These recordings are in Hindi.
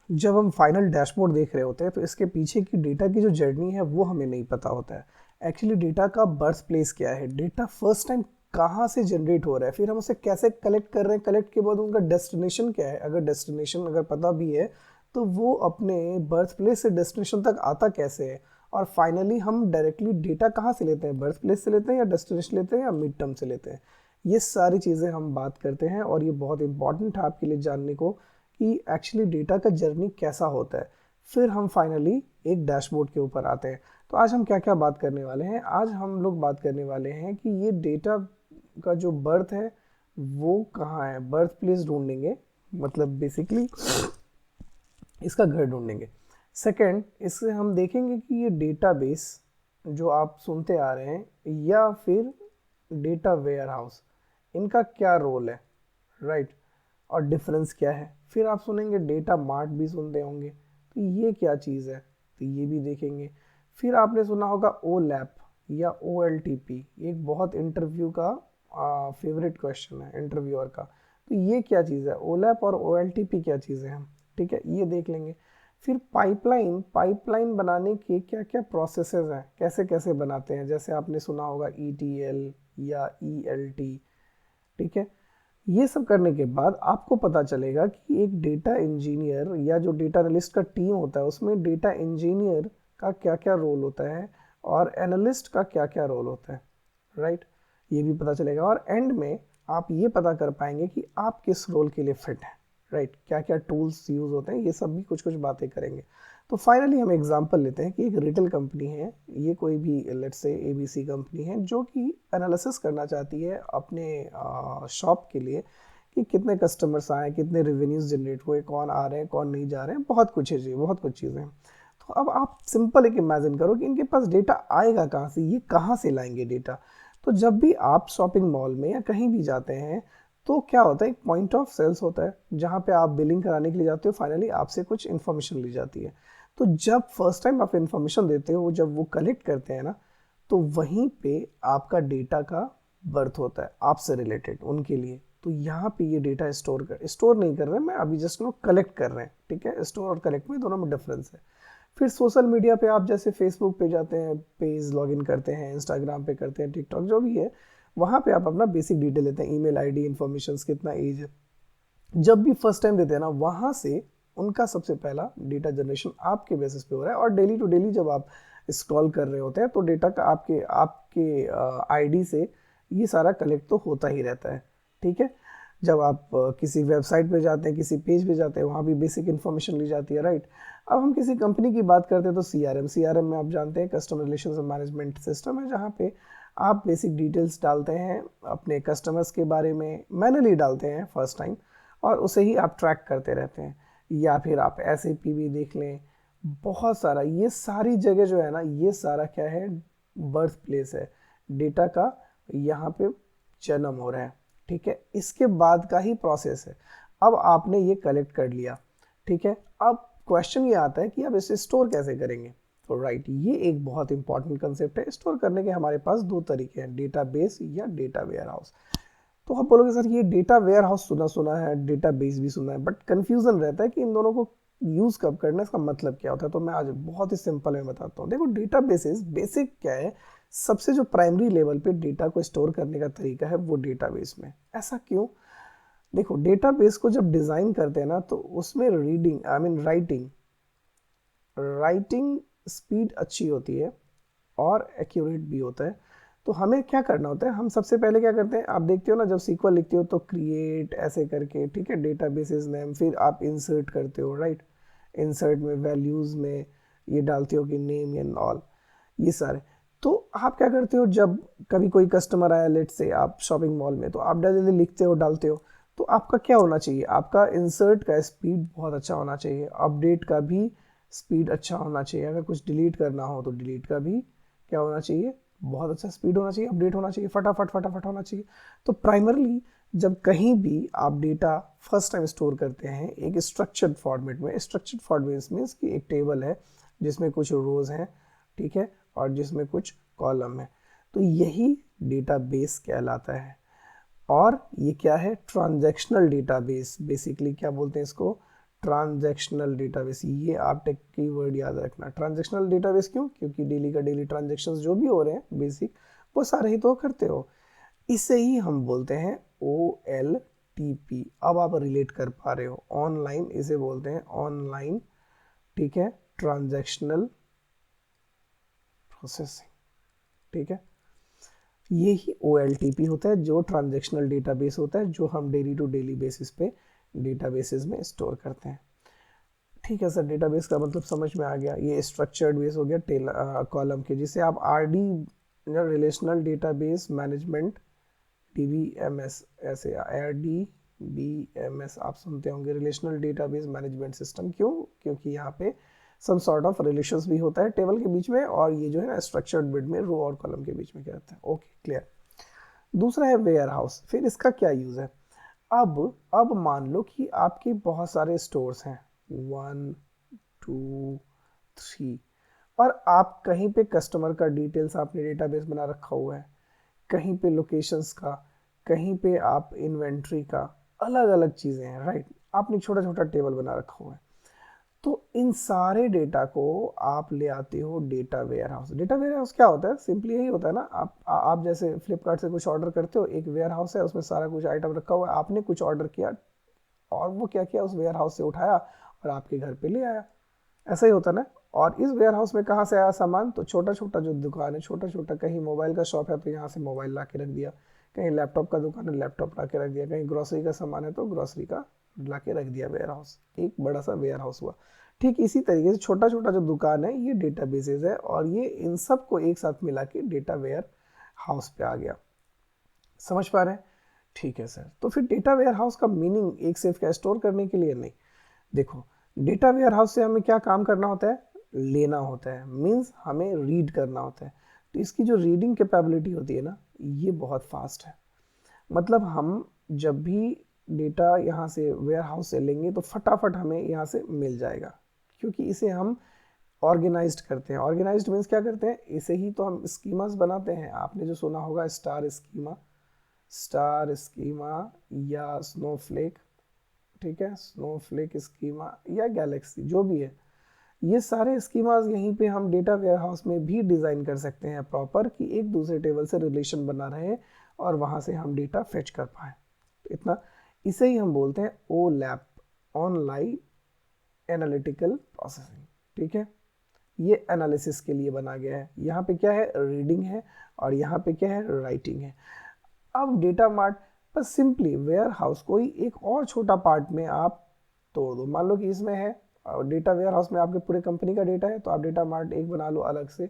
जब हम फाइनल डैशबोर्ड देख रहे होते हैं तो इसके पीछे की डेटा की जो जर्नी है वो हमें नहीं पता होता है। एक्चुअली डेटा का बर्थ प्लेस क्या है, डेटा फर्स्ट टाइम कहाँ से जनरेट हो रहा है, फिर हम उसे कैसे कलेक्ट कर रहे हैं, कलेक्ट के बाद उनका डेस्टिनेशन क्या है, अगर डेस्टिनेशन अगर पता भी है तो वो अपने बर्थ प्लेस से डेस्टिनेशन तक आता कैसे है, और फाइनली हम डायरेक्टली डेटा कहाँ से लेते हैं, बर्थ प्लेस से लेते हैं या डेस्टिनेशन लेते हैं या मिड टर्म से लेते हैं। ये सारी चीज़ें हम बात करते हैं और ये बहुत इंपॉर्टेंट है आपके लिए जानने को कि एक्चुअली डेटा का जर्नी कैसा होता है। फिर हम फाइनली एक डैशबोर्ड के ऊपर आते हैं। तो आज हम क्या क्या बात करने वाले हैं, आज हम लोग बात करने वाले हैं कि ये डेटा का जो बर्थ है वो कहाँ है, बर्थ प्लेस ढूंढेंगे, मतलब बेसिकली इसका घर ढूंढेंगे। सेकंड, इससे हम देखेंगे कि ये डेटाबेस जो आप सुनते आ रहे हैं या फिर डेटा वेयर हाउस, इनका क्या रोल है, राइट, और डिफरेंस क्या है। फिर आप सुनेंगे डेटा मार्ट भी सुनते होंगे, तो ये क्या चीज़ है, तो ये भी देखेंगे। फिर आपने सुना होगा ओ लैप या ओ एल टी पी, एक बहुत इंटरव्यू का फेवरेट क्वेश्चन है इंटरव्यूअर का। तो ये क्या चीज़ है, ओ लैप और ओ एल टी पी क्या चीज़ें हैं, ठीक है, ये देख लेंगे। फिर पाइपलाइन, पाइपलाइन बनाने के क्या क्या प्रोसेसेस हैं, कैसे कैसे बनाते हैं, जैसे आपने सुना होगा ई टी एल या ई एल टी, ठीक है। ये सब करने के बाद आपको पता चलेगा कि एक डेटा इंजीनियर या जो डेटा एनालिस्ट का टीम होता है उसमें डेटा इंजीनियर का क्या क्या रोल होता है और एनालिस्ट का क्या क्या रोल होता है, राइट, ये भी पता चलेगा। और एंड में आप ये पता कर पाएंगे कि आप किस रोल के लिए फिट हैं, राइट, क्या क्या टूल्स यूज़ होते हैं, ये सब भी कुछ कुछ बातें करेंगे। तो फाइनली हम एग्जांपल लेते हैं कि एक रिटेल कंपनी है, ये कोई भी लेट्स से एबीसी कंपनी है जो कि एनालिसिस करना चाहती है अपने शॉप के लिए कि कितने कस्टमर्स आए, कितने रेवेन्यूज जनरेट हुए, कौन आ रहे हैं कौन नहीं जा रहे हैं, बहुत कुछ है जी, बहुत कुछ चीज़ें हैं। तो अब आप सिंपल एक इमेजिन करो कि इनके पास डेटा आएगा कहाँ से, ये कहाँ से लाएंगे डेटा। तो जब भी आप शॉपिंग मॉल में या कहीं भी जाते हैं तो क्या होता है, एक पॉइंट ऑफ सेल्स होता है जहाँ पे आप बिलिंग कराने के लिए जाते हो, फाइनली आपसे कुछ इन्फॉर्मेशन ली जाती है। तो जब फर्स्ट टाइम आप इन्फॉर्मेशन देते हो, जब वो कलेक्ट करते हैं ना, तो वहीं पे आपका डेटा का बर्थ होता है आपसे रिलेटेड उनके लिए। तो यहाँ पे ये डेटा स्टोर नहीं कर रहे हैं, मैं अभी जस्ट लोग कलेक्ट कर रहे हैं, ठीक है, स्टोर और कलेक्ट में दोनों में डिफरेंस है। फिर सोशल मीडिया पे आप जैसे फेसबुक पे जाते हैं, पेज लॉगिन करते हैं, इंस्टाग्राम पे करते हैं, टिकटॉक जो भी है, वहाँ पे आप अपना बेसिक डिटेल लेते हैं, ईमेल आईडी इन्फॉर्मेशन, कितना एज है। जब भी फर्स्ट टाइम देते हैं ना, वहाँ से उनका सबसे पहला डेटा जनरेशन आपके बेसिस पे हो रहा है। और डेली टू डेली जब आप स्क्रॉल कर रहे होते हैं तो डेटा का आपके आपके आईडी से ये सारा कलेक्ट तो होता ही रहता है, ठीक है। जब आप किसी वेबसाइट पे जाते हैं, किसी पेज पे जाते हैं, वहाँ भी बेसिक इन्फॉर्मेशन ली जाती है, राइट। अब हम किसी कंपनी की बात करते हैं तो सीआरएम में आप जानते हैं कस्टमर रिलेशंस मैनेजमेंट सिस्टम है, जहाँ पे आप बेसिक डिटेल्स डालते हैं अपने कस्टमर्स के बारे में, मैनुअली डालते हैं फर्स्ट टाइम, और उसे ही आप ट्रैक करते रहते हैं। या फिर आप ऐसे पी भी देख लें, बहुत सारा, ये सारी जगह जो है ना, ये सारा क्या है, बर्थ प्लेस है डेटा का, यहाँ पे जन्म हो रहा है, ठीक है। इसके बाद का ही प्रोसेस है। अब आपने ये कलेक्ट कर लिया, ठीक है। अब क्वेश्चन ये आता है कि अब इसे स्टोर कैसे करेंगे। तो राइट, ये एक बहुत इंपॉर्टेंट कंसेप्ट है। स्टोर करने के हमारे पास दो तरीके हैं, डेटाबेस या डेटा वेयर हाउस। तो आप बोलोगे सर ये डेटा वेयर हाउस सुना सुना है, डेटा बेस भी सुना है, बट कंफ्यूजन रहता है कि इन दोनों को यूज कब करना है, इसका मतलब क्या होता है। तो मैं आज बहुत ही सिंपल में बताता हूँ। देखो, डेटा बेसिस बेसिक क्या है, सबसे जो प्राइमरी लेवल पे डेटा को स्टोर करने का तरीका है वो डेटाबेस में। ऐसा क्यों? देखो, डेटाबेस को जब डिजाइन करते हैं ना, तो उसमें reading I mean writing writing speed अच्छी होती है और एक्यूरेट भी होता है। तो हमें क्या करना होता है, हम सबसे पहले क्या करते हैं, आप देखते हो ना, जब सीक्वल लिखते हो तो क्रिएट ऐसे करके, ठीक है, डेटाबेसेस नेम, फिर आप इंसर्ट करते हो, राइट, इंसर्ट में वैल्यूज में ये डालते हो कि नेम एंड ऑल, ये सारे। तो आप क्या करते हो, जब कभी कोई कस्टमर आया, लेट से आप शॉपिंग मॉल में, तो आप जल्दी लिखते हो, डालते हो। तो आपका क्या होना चाहिए, आपका इंसर्ट का स्पीड बहुत अच्छा होना चाहिए, अपडेट का भी स्पीड अच्छा होना चाहिए, अगर कुछ डिलीट करना हो तो डिलीट का भी क्या होना चाहिए, बहुत अच्छा स्पीड होना चाहिए, अपडेट होना चाहिए, फटाफट फटाफट होना चाहिए। तो प्राइमरली जब कहीं भी आप डेटा फर्स्ट टाइम स्टोर करते हैं एक स्ट्रक्चर्ड फॉर्मेट में, स्ट्रक्चर्ड फॉर्मेट मीन्स कि एक टेबल है जिसमें कुछ रोज हैं, ठीक है, और जिसमें कुछ कॉलम है, तो यही डेटाबेस कहलाता है। और ये क्या है, ट्रांजैक्शनल डेटाबेस, बेसिकली क्या बोलते हैं इसको, ट्रांजैक्शनल डेटाबेस, ये आप टेक की वर्ड याद रखना। ट्रांजैक्शनल डेटाबेस क्यों? क्योंकि डेली का डेली ट्रांजैक्शंस जो भी हो रहे हैं बेसिक, वो सारे ही तो करते हो। इसे ही हम बोलते हैं OLTP। अब आप रिलेट कर पा रहे हो, ऑनलाइन इसे बोलते हैं ऑनलाइन, ठीक है, ट्रांजैक्शनल प्रोसेसिंग, ठीक है। यही OLTP होता है, जो ट्रांजैक्शनल डेटाबेस होता है, जो हम डेली टू डेली बेसिस पे डेटाबेसेस में स्टोर करते हैं। ठीक है सर, डेटाबेस का मतलब समझ में आ गया। ये स्ट्रक्चर्ड बेस हो गया कॉलम के, जिसे आप RD relational database management DBMS, ऐसे RDBMS आप सुनते होंगे, रिलेशनल डेटाबेस मैनेजमेंट सिस्टम। क्यों? क्योंकि यहाँ पे सम सॉर्ट ऑफ रिलेशंस भी होता है टेबल के बीच में, और ये जो है ना स्ट्रक्चर्ड बिट में रो और कॉलम के बीच में क्या होता है। Okay, clear. दूसरा है वेयर हाउस। फिर इसका क्या यूज़ है? अब मान लो कि आपके बहुत सारे स्टोर्स हैं, 1 2 3, और आप कहीं पे कस्टमर का डिटेल्स आपने डेटाबेस बना रखा हुआ है, कहीं पे लोकेशंस का, कहीं पे आप इन्वेंट्री का, अलग अलग चीज़ें हैं, राइट। आपने छोटा छोटा टेबल बना रखा हुआ है। तो इन सारे डेटा को आप ले आते हो data warehouse. Data warehouse क्या होता है? सिंपली यही होता है ना, आप जैसे फ्लिपकार्ट से कुछ ऑर्डर करते हो, एक वेयर हाउस है, उसमें सारा कुछ आइटम रखा हुआ है, आपने कुछ ऑर्डर किया और वो क्या किया, उस वेयर हाउस से उठाया और आपके घर पे ले आया। ऐसा ही होता ना। और इस वेयर हाउस में कहाँ से आया सामान? तो छोटा छोटा जो दुकान है, छोटा छोटा, कहीं मोबाइल का शॉप है तो यहाँ से मोबाइल ला के रख दिया, कहीं लैपटॉप का दुकान है लैपटॉप ला के रख दिया, कहीं ग्रोसरी का सामान है तो ग्रोसरी का ला के रख दिया वेयर हाउस। एक बड़ा सा वेयर हाउस हुआ। ठीक इसी तरीके से छोटा छोटा जो दुकान है ये डेटा बेसेज है, और ये इन सब को एक साथ मिला के डेटा वेयर हाउस पे आ गया। समझ पा रहे हैं? ठीक है सर। तो फिर डेटा वेयर हाउस का मीनिंग एक सिर्फ क्या, स्टोर करने के लिए नहीं। देखो, डेटा वेयर हाउस से हमें क्या काम करना होता है? लेना होता है, मीन्स हमें रीड करना होता है। तो इसकी जो रीडिंग कैपेबिलिटी होती है ना, ये बहुत फास्ट है। मतलब हम जब भी डेटा यहाँ से वेयर हाउस से लेंगे तो फटाफट हमें यहाँ से मिल जाएगा, क्योंकि इसे हम ऑर्गेनाइज्ड करते हैं। ऑर्गेनाइज्ड मीन्स क्या करते हैं? इसे ही तो हम स्कीमास बनाते हैं। आपने जो सुना होगा स्टार स्कीमा या स्नोफ्लेक, ठीक है, स्नोफ्लेक स्कीमा या गैलेक्सी, जो भी है, ये सारे स्कीमास यहीं पे हम डेटा वेयर हाउस में भी डिज़ाइन कर सकते हैं प्रॉपर, कि एक दूसरे टेबल से रिलेशन बना रहे और वहाँ से हम डेटा फेच कर पाएँ। तो इतना, इसे ही हम बोलते हैं OLAP, ऑनलाइन एनालिटिकल प्रोसेसिंग, ठीक है। ये एनालिसिस के लिए बना गया है। यहाँ पे क्या है? रीडिंग है, और यहाँ पे क्या है? राइटिंग है। अब डेटा मार्ट बस सिंपली वेयर हाउस को ही एक और छोटा पार्ट में आप तोड़ दो। मान लो कि इसमें है डेटा वेयर हाउस में आपके पूरे कंपनी का डेटा है, तो आप डेटा मार्ट एक बना लो अलग से।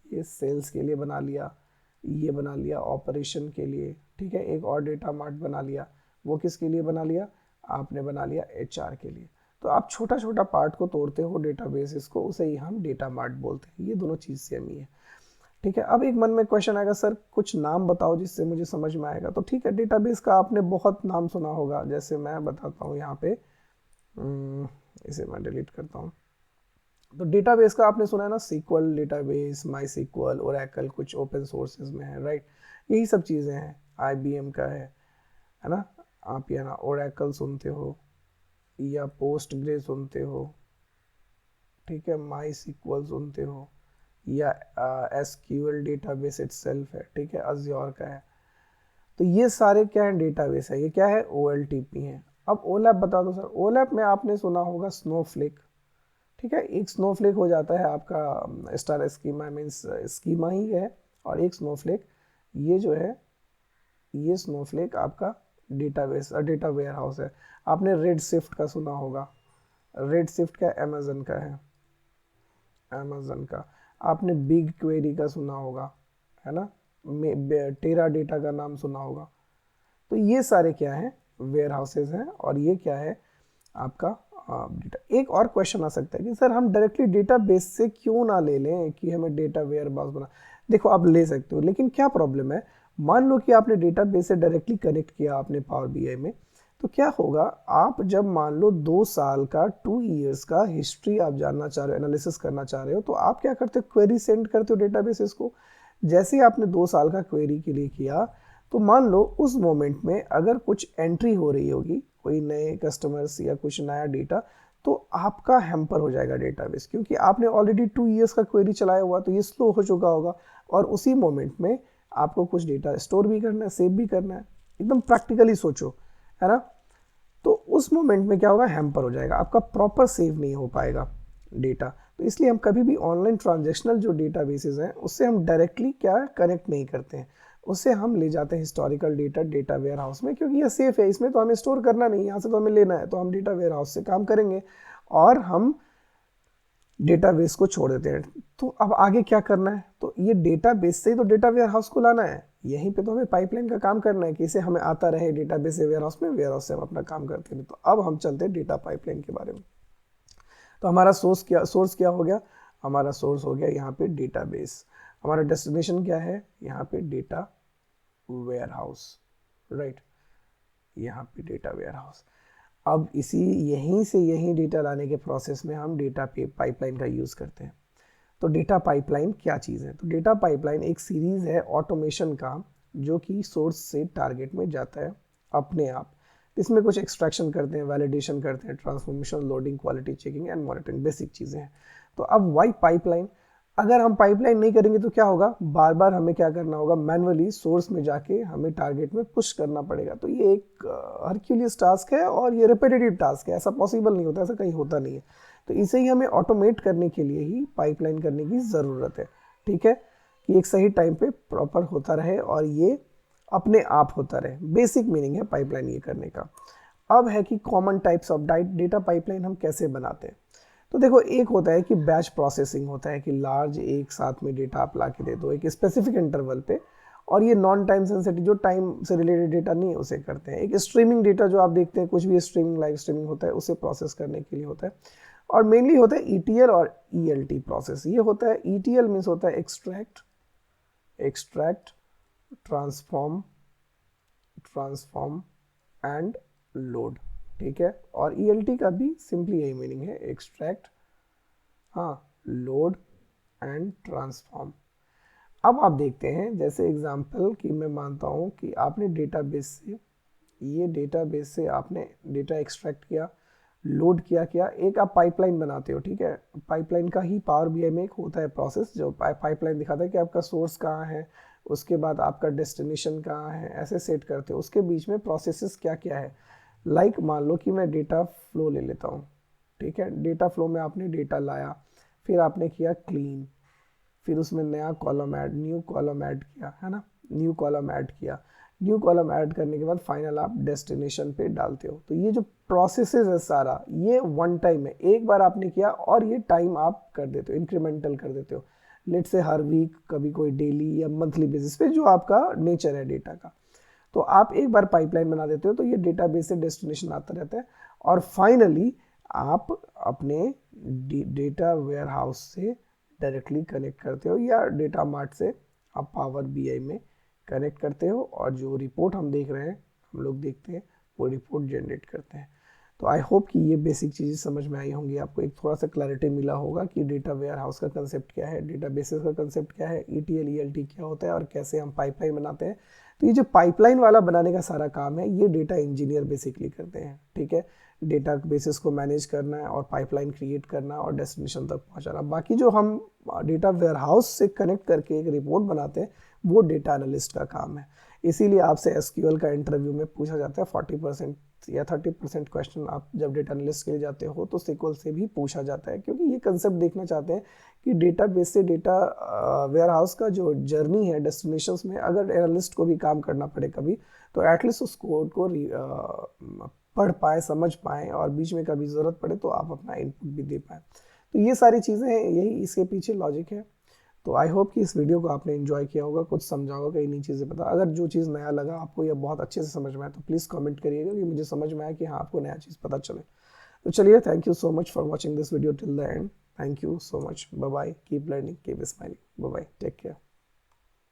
ये सेल्स के लिए बना लिया, ये बना लिया ऑपरेशन के लिए, ठीक है। एक और डेटा मार्ट बना लिया, वो किसके लिए बना लिया? आपने बना लिया HR के लिए। तो आप छोटा छोटा पार्ट को तोड़ते हो डेटा बेसिस को, उसे ही हम डेटा मार्ट बोलते हैं। ये दोनों चीज़ सेम ही है, ठीक है। अब एक मन में क्वेश्चन आएगा, सर कुछ नाम बताओ जिससे मुझे समझ में आएगा। तो ठीक है, डेटाबेस का आपने बहुत नाम सुना होगा, जैसे मैं बताता हूँ यहाँ पे, इसे मैं डिलीट करता हूँ। तो डेटाबेस का आपने सुना है ना, SQL डेटाबेस, MySQL, Oracle, कुछ ओपन सोर्सेज में है, राइट। यही सब चीज़ें हैं। IBM का है ना। आप या ना Oracle सुनते हो या पोस्टग्रे सुनते हो, ठीक है, MySQL सुनते हो, या SQL डेटाबेस इटसेल्फ है, ठीक है, अज्योर का है। तो ये सारे क्या है? डेटाबेस है। ये क्या है? OLTP है। अब OLAP बता दो सर। OLAP में आपने सुना होगा स्नोफ्लेक, ठीक है। एक स्नोफ्लेक हो जाता है आपका स्टार स्कीमा, मीन्स स्कीमा ही है, और एक स्नोफ्लेक ये जो है, ये स्नोफ्लेक आपका डेटाबेस डेटा वेयर हाउस है। आपने रेड शिफ्ट का सुना होगा। रेड शिफ्ट क्या? अमेजन का है, अमेजन का। आपने बिग क्वेरी का सुना होगा, है ना। टेरा डेटा का नाम सुना होगा। तो ये सारे क्या है? वेयर हाउसेज हैं, और ये क्या है? आपका डेटा। एक और क्वेश्चन आ सकता है कि सर हम डायरेक्टली डेटा बेस से क्यों ना ले लें कि हमें डेटा वेयर हाउस बना। देखो, आप ले सकते हो, लेकिन क्या प्रॉब्लम है? मान लो कि आपने डेटा बेस से डायरेक्टली कनेक्ट किया आपने पावर BI में, तो क्या होगा? आप जब मान लो 2 साल का, 2 ईयर्स का हिस्ट्री आप जानना चाह रहे हो, एनालिसिस करना चाह रहे हो, तो आप क्या करते हो? क्वेरी सेंड करते हो डेटाबेसेस को। जैसे ही आपने 2 साल का क्वेरी के लिए किया, तो मान लो उस मोमेंट में अगर कुछ एंट्री हो रही होगी, कोई नए कस्टमर्स या कुछ नया डेटा, तो आपका हैम्पर हो जाएगा डेटाबेस, क्योंकि आपने ऑलरेडी 2 ईयर्स का क्वेरी चलाया हुआ, तो ये स्लो हो चुका होगा और उसी मोमेंट में आपको कुछ डेटा स्टोर भी करना है, सेव भी करना है। एकदम प्रैक्टिकली सोचो, है ना। तो उस मोमेंट में क्या होगा, हैम्पर हो जाएगा, आपका प्रॉपर सेव नहीं हो पाएगा डेटा। तो इसलिए हम कभी भी ऑनलाइन ट्रांजेक्शनल जो डेटाबेसेस हैं उससे हम डायरेक्टली क्या कनेक्ट नहीं करते हैं, उससे हम ले जाते हैं historical data data warehouse में, क्योंकि ये सेफ है, इसमें तो हमें स्टोर करना नहीं, यहाँ से तो हमें लेना है, तो हम डेटा वेयर हाउस से काम करेंगे और हम डेटाबेस को छोड़ देते हैं। तो अब आगे क्या करना है, तो ये डेटाबेस से ही तो डेटा वेयर हाउस को लाना है, यहीं पे तो हमें पाइपलाइन का काम करना है कि इसे हमें आता रहे डेटाबेस से वेयर हाउस में, वेयर हाउस से हम अपना काम करते हैं। तो अब हम चलते हैं डेटा पाइपलाइन के बारे में। तो हमारा सोर्स क्या हो गया, हमारा सोर्स हो गया यहाँ पे डेटाबेस, हमारा डेस्टिनेशन क्या है, यहाँ पे डेटा वेयर हाउस, राइट, यहाँ पे डेटा वेयर हाउस। अब यहीं से यहीं डेटा लाने के प्रोसेस में हम डेटा पाइपलाइन का यूज़ करते हैं। तो डेटा पाइपलाइन क्या चीज़ है, तो डेटा पाइपलाइन एक सीरीज़ है ऑटोमेशन का, जो कि सोर्स से टारगेट में जाता है अपने आप। इसमें कुछ एक्सट्रैक्शन करते हैं, वैलिडेशन करते हैं, transformation, loading, quality checking and monitoring, basic चीज़ें हैं। तो अब वाई पाइपलाइन, अगर हम पाइपलाइन नहीं करेंगे तो क्या होगा, बार बार हमें क्या करना होगा, मैनुअली सोर्स में जाके हमें टारगेट में पुश करना पड़ेगा। तो ये एक हरक्यूलियस टास्क है और ये रिपीटेटिव टास्क है, ऐसा पॉसिबल नहीं होता, ऐसा कहीं होता नहीं है। तो इसे ही हमें ऑटोमेट करने के लिए ही पाइपलाइन करने की ज़रूरत है, ठीक है, कि एक सही टाइम पे प्रॉपर होता रहे और ये अपने आप होता रहे। बेसिक मीनिंग है पाइपलाइन ये करने का। अब है कि common types of data pipeline हम कैसे बनाते हैं। तो देखो, एक होता है कि बैच प्रोसेसिंग होता है, कि लार्ज एक साथ में डेटा आप ला के दे दो एक स्पेसिफिक इंटरवल पे, और ये नॉन टाइम सेंसिटिव, जो टाइम से रिलेटेड डेटा नहीं है उसे करते हैं। एक स्ट्रीमिंग डेटा जो आप देखते हैं, कुछ भी स्ट्रीमिंग, लाइव स्ट्रीमिंग होता है, उसे प्रोसेस करने के लिए होता है। और मेनली होता है ETL और ELT प्रोसेस। ये होता है ETL मीन्स होता है एक्सट्रैक्ट, ट्रांसफॉर्म एंड लोड, ठीक है। और ELT का भी सिंपली यही मीनिंग है, एक्सट्रैक्ट, हाँ, लोड एंड ट्रांसफॉर्म। अब आप देखते हैं, जैसे एग्जांपल कि मैं मानता हूँ कि आपने डेटाबेस से आपने डेटा एक्सट्रैक्ट किया, लोड किया, एक आप पाइपलाइन बनाते हो, ठीक है। पाइपलाइन का ही पावर BI में एक होता है प्रोसेस, जो पाइपलाइन दिखाता है कि आपका सोर्स कहाँ है, उसके बाद आपका डेस्टिनेशन कहाँ है, ऐसे सेट करते हो। उसके बीच में प्रोसेसेस क्या क्या है, लाइक मान लो कि मैं डेटा फ्लो ले लेता हूँ, ठीक है। डेटा फ्लो में आपने डेटा लाया, फिर आपने किया क्लीन, फिर उसमें न्यू कॉलम ऐड किया, है ना, न्यू कॉलम ऐड करने के बाद फाइनल आप डेस्टिनेशन पे डालते हो। तो ये जो प्रोसेसेस है सारा, ये वन टाइम है, एक बार आपने किया और ये टाइम आप कर देते हो, इंक्रीमेंटल कर देते हो, लेट से हर वीक, कभी कोई डेली या मंथली बेसिस पे, जो आपका नेचर है डेटा का। तो आप एक बार पाइपलाइन बना देते हो, तो ये डेटाबेस से डेस्टिनेशन आता रहता है, और फाइनली आप अपने डेटा वेयर हाउस से डायरेक्टली कनेक्ट करते हो, या डेटा मार्ट से आप पावर BI में कनेक्ट करते हो, और जो रिपोर्ट हम देख रहे हैं, हम लोग देखते हैं, वो रिपोर्ट जनरेट करते हैं। तो आई होप कि ये बेसिक चीज़ें समझ में आई होंगी, आपको एक थोड़ा सा क्लैरिटी मिला होगा कि डेटा वेयर हाउस का कंसेप्ट क्या है, डेटा बेसिस का कंसेप्ट क्या है, ETL ELT क्या होता है, और कैसे हम पाइपलाइन बनाते हैं। तो ये जो पाइपलाइन वाला बनाने का सारा काम है, ये डेटा इंजीनियर बेसिकली करते हैं, ठीक है। डेटा बेसिस को मैनेज करना है और पाइपलाइन क्रिएट करना और डेस्टिनेशन तक पहुंचाना। बाकी जो हम डेटा वेयर हाउस से कनेक्ट करके एक रिपोर्ट बनाते हैं, वो डेटा एनालिस्ट का काम है। इसीलिए आपसे SQL का इंटरव्यू में पूछा जाता है, 40% या 30% क्वेश्चन आप जब डेटा एनालिस्ट के लिए जाते हो तो SQL से भी पूछा जाता है, क्योंकि ये कंसेप्ट देखना चाहते हैं कि डेटा बेस से डेटा वेयर हाउस का जो जर्नी है डेस्टिनेशंस में, अगर एनालिस्ट को भी काम करना पड़े कभी, तो एटलीस्ट उस कोड को पढ़ पाए, समझ पाएँ, और बीच में कभी ज़रूरत पड़े तो आप अपना इनपुट भी दे पाएँ। तो ये सारी चीज़ें हैं, यही इसके पीछे लॉजिक है। तो आई होप कि इस वीडियो को आपने एंजॉय किया होगा, कुछ समझा होगा, कई नई चीज़ें पता। अगर जो चीज़ नया लगा आपको या बहुत अच्छे से समझ में आया, तो प्लीज़ कमेंट करिएगा कि मुझे समझ में आया कि हाँ, आपको नया चीज़ पता चले। तो चलिए, thank you so much for watching this video till the end. Thank you so much, bye bye, keep learning, keep smiling, bye bye, take care.